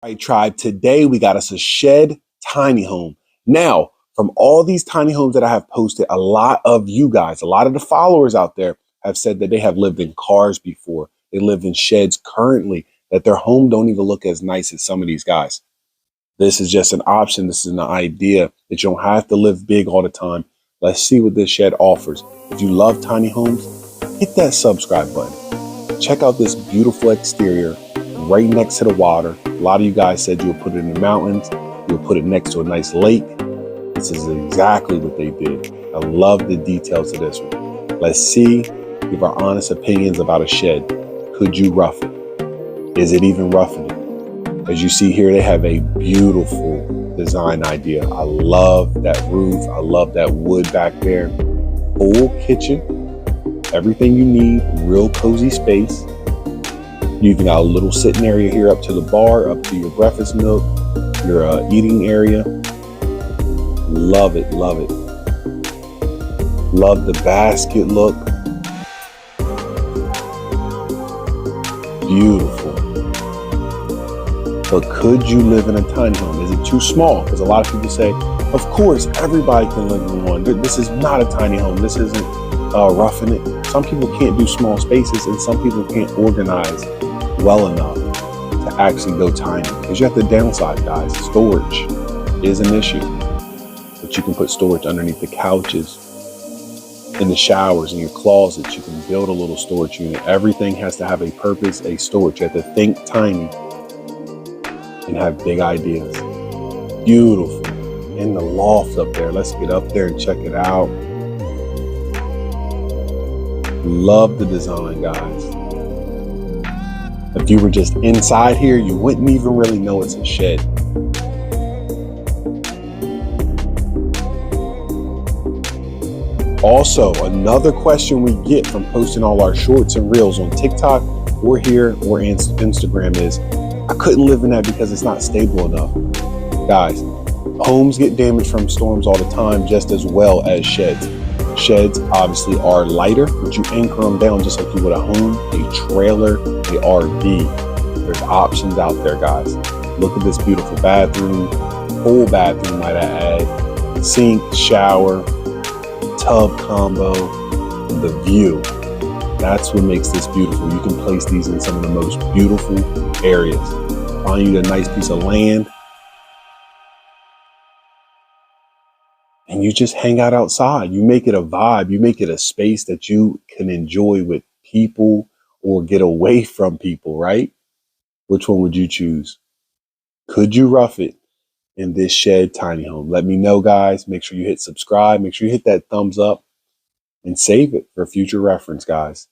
All right, tribe. Today we got us a shed tiny home. Now, from all these tiny homes that I have posted, a lot of you guys, a lot of the followers out there have said that they have lived in cars before. They live in sheds currently, that their home don't even look as nice as some of these guys. This is just an option. This is an idea that you don't have to live big all the time. Let's see what this shed offers. If you love tiny homes, hit that subscribe button. Check out this beautiful exterior right next to the water. A lot of you guys said you would put it in the mountains. You would put it next to a nice lake. This is exactly what they did. I love the details of this one. Let's see, give our honest opinions about a shed. Could you rough it? Is it even roughing it? As you see here, they have a beautiful design idea. I love that roof. I love that wood back there. Full kitchen, everything you need, real cozy space. You even got a little sitting area here up to the bar, up to your breakfast nook, your eating area. Love it, love it. Love the basket look. Beautiful. But could you live in a tiny home? Is it too small? Because a lot of people say, of course, everybody can live in one. This is not a tiny home. This isn't roughing it. Some people can't do small spaces, and some people can't organize well enough to actually go tiny. Because you have the downside, guys. Storage is an issue. But you can put storage underneath the couches, in the showers, in your closets. You can build a little storage unit. Everything has to have a purpose, a storage. You have to think tiny and have big ideas. Beautiful. In the loft up there. Let's get up there and check it out. Love the design, guys. If you were just inside here, you wouldn't even really know it's a shed. Also, another question we get from posting all our shorts and reels on TikTok or here or Instagram is, I couldn't live in that because it's not stable enough. Guys, homes get damaged from storms all the time, just as well as sheds. Sheds obviously are lighter, but you anchor them down just like you would a home, a trailer, a RV. There's options out there, guys. Look at this beautiful bathroom, full bathroom, might I add, sink, shower, tub combo, the view. That's what makes this beautiful. You can place these in some of the most beautiful areas. Find you a nice piece of land, and you just hang out outside. You make it a vibe. You make it a space that you can enjoy with people or get away from people, right? Which one would you choose? Could you rough it in this shed tiny home? Let me know, guys. Make sure you hit subscribe. Make sure you hit that thumbs up and save it for future reference, guys.